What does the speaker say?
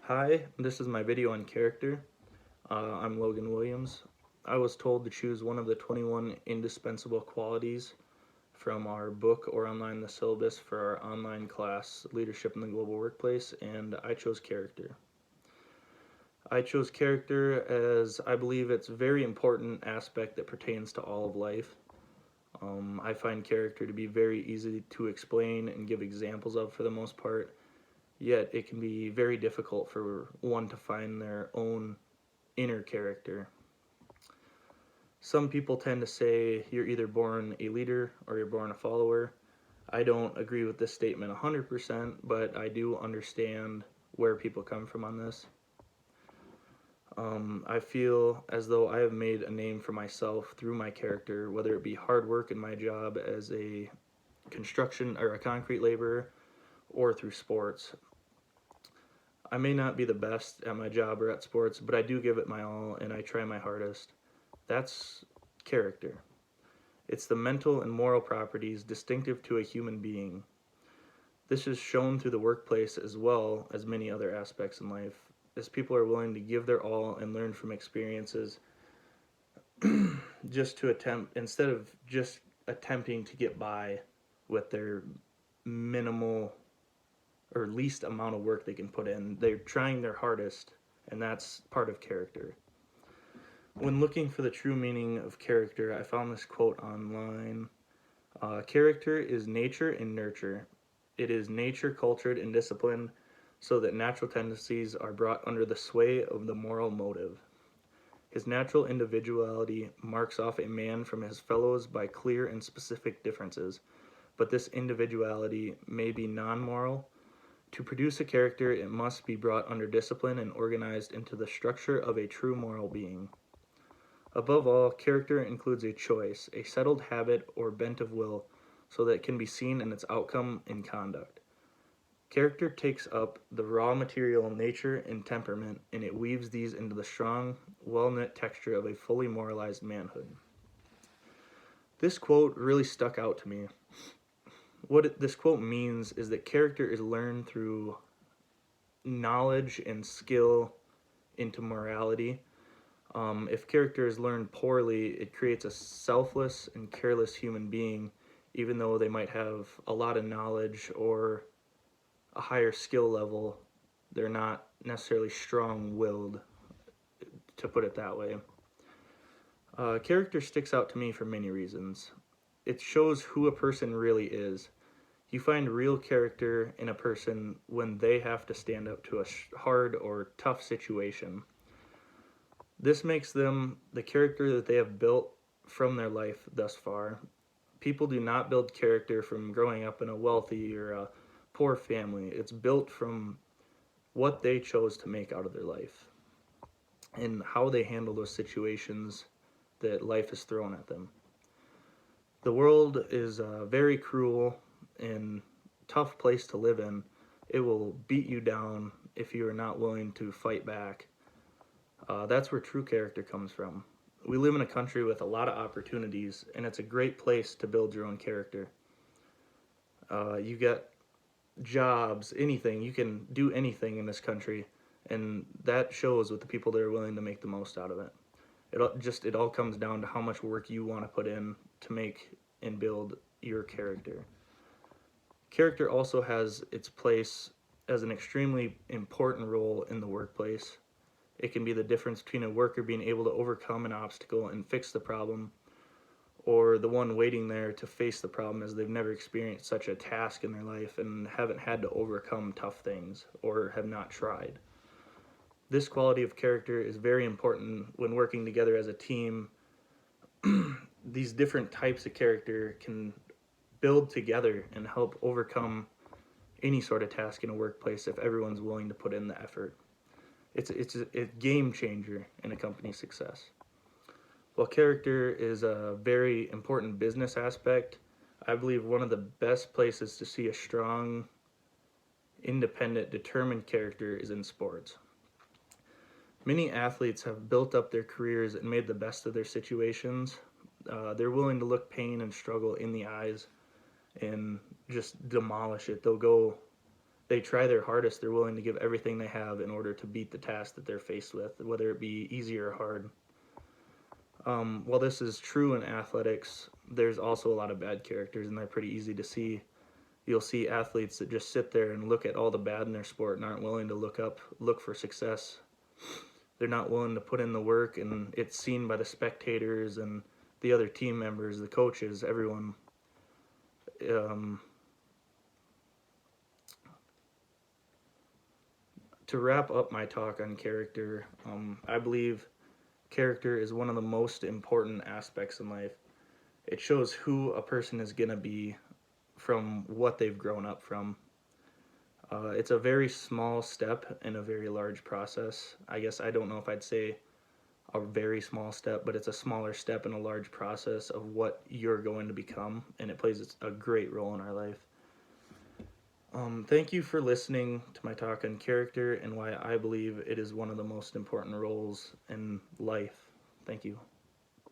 Hi, this is my video on character. I'm Logan Williams. I was told to choose one of the 21 indispensable qualities from our book or online the syllabus for our online class, Leadership in the Global Workplace, and I chose character. I chose character as I believe it's a very important aspect that pertains to all of life. I find character to be very easy to explain and give examples of for the most part, yet it can be very difficult for one to find their own inner character. Some people tend to say you're either born a leader or you're born a follower. I don't agree with this statement 100%, but I do understand where people come from on this. I feel as though I have made a name for myself through my character, whether it be hard work in my job as a construction or a concrete laborer or through sports. I may not be the best at my job or at sports, but I do give it my all and I try my hardest. That's character. It's the mental and moral properties distinctive to a human being. This is shown through the workplace as well as many other aspects in life, as people are willing to give their all and learn from experiences just to attempt, instead of just attempting to get by with their minimal or least amount of work they can put in. They're trying their hardest, and that's part of character. When looking for the true meaning of character, I found this quote online. Character is nature and nurture. It is nature cultured and disciplined so that natural tendencies are brought under the sway of the moral motive. His natural individuality marks off a man from his fellows by clear and specific differences, but this individuality may be non moral. To produce a character, it must be brought under discipline and organized into the structure of a true moral being. Above all, character includes a choice, a settled habit or bent of will, so that it can be seen in its outcome in conduct. Character takes up the raw material nature and temperament, and it weaves these into the strong, well knit texture of a fully moralized manhood. This quote really stuck out to me. This quote means is that character is learned through knowledge and skill into morality. If character is learned poorly, it creates a selfless and careless human being, even though they might have a lot of knowledge or a higher skill level. They're not necessarily strong willed, to put it that way. Character sticks out to me for many reasons. It shows who a person really is. You find real character in a person when they have to stand up to a hard or tough situation. This makes them the character that they have built from their life thus far. People do not build character from growing up in a wealthy or a poor family. It's built from what they chose to make out of their life and how they handle those situations that life has thrown at them. The world is a very cruel and tough place to live in. It will beat you down if you are not willing to fight back. That's where true character comes from. We live in a country with a lot of opportunities, and it's a great place to build your own character. You get jobs, anything. You can do anything in this country, and that shows with the people that are willing to make the most out of it. It all comes down to how much work you want to put in to make and build your character. Character also has its place as an extremely important role in the workplace. It can be the difference between a worker being able to overcome an obstacle and fix the problem, or the one waiting there to face the problem as they've never experienced such a task in their life and haven't had to overcome tough things or have not tried. This quality of character is very important when working together as a team. These different types of character can build together and help overcome any sort of task in a workplace if everyone's willing to put in the effort. It's a game changer in a company's success. While character is a very important business aspect, I believe one of the best places to see a strong, independent, determined character is in sports. Many athletes have built up their careers and made the best of their situations. They're willing to look pain and struggle in the eyes and just demolish it. They'll go they try their hardest. They're willing to give everything they have in order to beat the task that they're faced with, whether it be easy or hard. While this is true in athletics, there's also a lot of bad characters, and they're pretty easy to see. You'll see athletes that just sit there and look at all the bad in their sport and aren't willing to look for success. They're not willing to put in the work, and it's seen by the spectators and the other team members, the coaches, everyone. Um, to wrap up my talk on character, I believe character is one of the most important aspects in life. It shows who a person is going to be from what they've grown up from. It's a very small step in a very large process. I guess I don't know if I'd say a very small step, but it's a smaller step in a large process of what you're going to become, and it plays a great role in our life. Thank you for listening to my talk on character and why I believe it is one of the most important roles in life. Thank you.